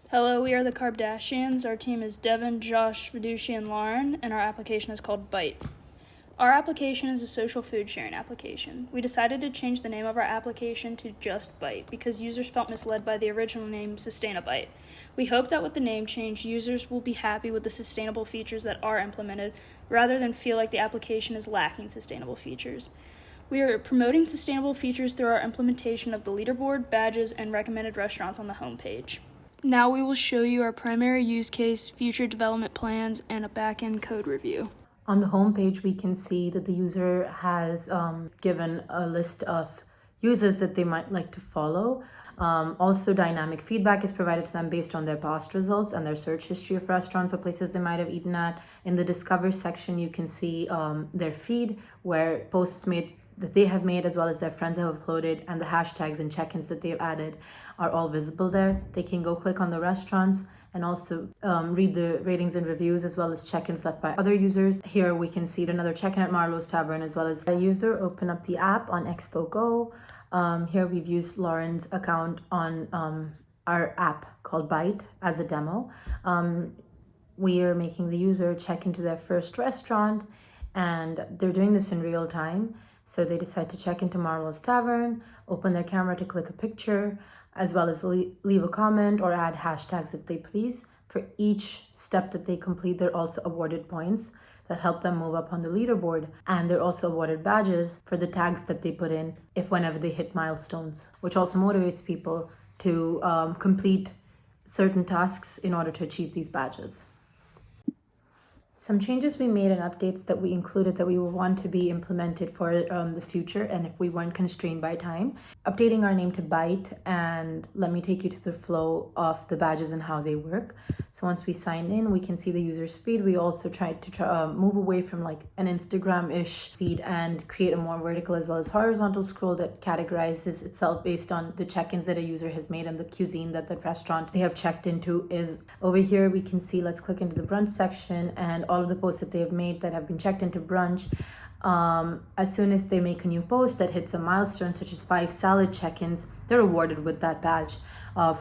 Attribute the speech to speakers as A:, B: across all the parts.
A: Hello, we are the Kardashians. Our team is Devin, Josh, Vidushi, and Lauren, and our application is called Byte. Our application is a social food sharing application. We decided to change the name of our application to just Byte because users felt misled by the original name Sustainabyte. We hope that with the name change, users will be happy with the sustainable features that are implemented rather than feel like the application is lacking sustainable features. We are promoting sustainable features through our implementation of the leaderboard, badges, and recommended restaurants on the homepage. Now we will show you our primary use case, future development plans, and a back-end code review.
B: On the home page, we can see that the user has given a list of users that they might like to follow. Also, dynamic feedback is provided to them based on their past results and their search history of restaurants or places they might have eaten at. In the Discover section, you can see their feed, where posts that they have made as well as their friends have uploaded, and the hashtags and check-ins that they've added are all visible there. They can go click on the restaurants and also read the ratings and reviews as well as check-ins left by other users. Here we can see another check-in at Marlowe's Tavern as well as a user open up the app on Expo Go. Here we've used Lauren's account on our app called Byte as a demo. We are making the user check into their first restaurant, and they're doing this in real time. So they decide to check into Marlowe's Tavern, open their camera to click a picture, as well as leave a comment or add hashtags if they please. For each step that they complete, they're also awarded points that help them move up on the leaderboard. And they're also awarded badges for the tags that they put in whenever they hit milestones, which also motivates people to complete certain tasks in order to achieve these badges. Some changes we made and updates that we included that we would want to be implemented for the future, and if we weren't constrained by time. Updating our name to Byte, and let me take you to the flow of the badges and how they work. So once we sign in, we can see the user's feed. We also tried to move away from like an Instagram-ish feed and create a more vertical as well as horizontal scroll that categorizes itself based on the check-ins that a user has made and the cuisine that the restaurant they have checked into is. Over here, we can see, let's click into the brunch section, and all of the posts that they have made that have been checked into brunch. As soon as they make a new post that hits a milestone, such as 5 salad check-ins, they're awarded with that badge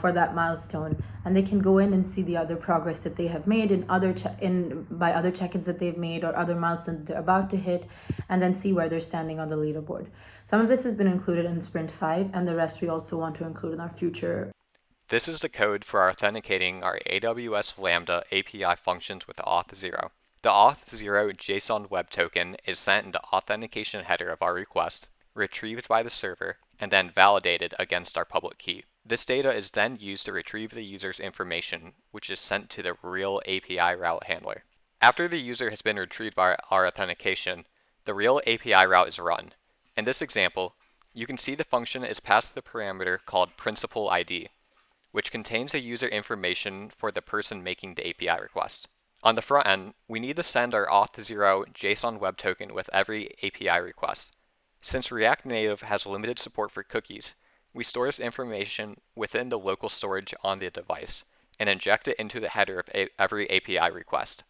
B: for that milestone, and they can go in and see the other progress that they have made by other check-ins that they've made or other milestones that they're about to hit, and then see where they're standing on the leaderboard. Some of this has been included in Sprint5, and the rest we also want to include in our future.
C: This is the code for authenticating our AWS Lambda API functions with Auth0. The Auth0 JSON Web Token is sent in the authentication header of our request, retrieved by the server, and then validated against our public key. This data is then used to retrieve the user's information, which is sent to the real API route handler. After the user has been retrieved by our authentication, the real API route is run. In this example, you can see the function is passed the parameter called principal ID, which contains the user information for the person making the API request. On the front end, we need to send our Auth0 JSON Web Token with every API request. Since React Native has limited support for cookies, we store this information within the local storage on the device and inject it into the header of every API request.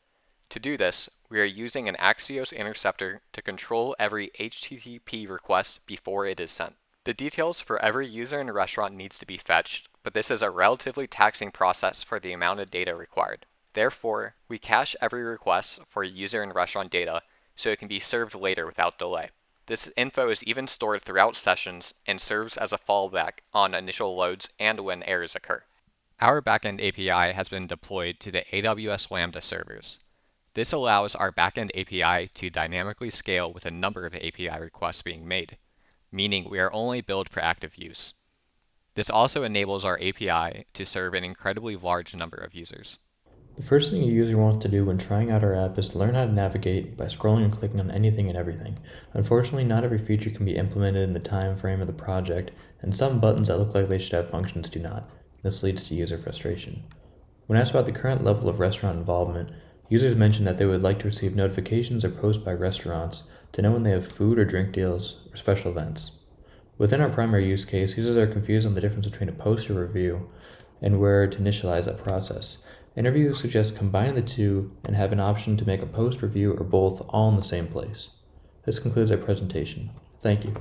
C: To do this, we are using an Axios interceptor to control every HTTP request before it is sent. The details for every user in a restaurant needs to be fetched, but this is a relatively taxing process for the amount of data required. Therefore, we cache every request for user and restaurant data so it can be served later without delay. This info is even stored throughout sessions and serves as a fallback on initial loads and when errors occur. Our backend API has been deployed to the AWS Lambda servers. This allows our backend API to dynamically scale with a number of API requests being made, meaning we are only billed for active use. This also enables our API to serve an incredibly large number of users.
D: The first thing a user wants to do when trying out our app is to learn how to navigate by scrolling and clicking on anything and everything. Unfortunately, not every feature can be implemented in the time frame of the project, and some buttons that look like they should have functions do not. This leads to user frustration. When asked about the current level of restaurant involvement, users mentioned that they would like to receive notifications or posts by restaurants to know when they have food or drink deals or special events. Within our primary use case, users are confused on the difference between a post or review and where to initialize that process. Interviews suggest combining the two and have an option to make a post, review, or both all in the same place. This concludes our presentation. Thank you.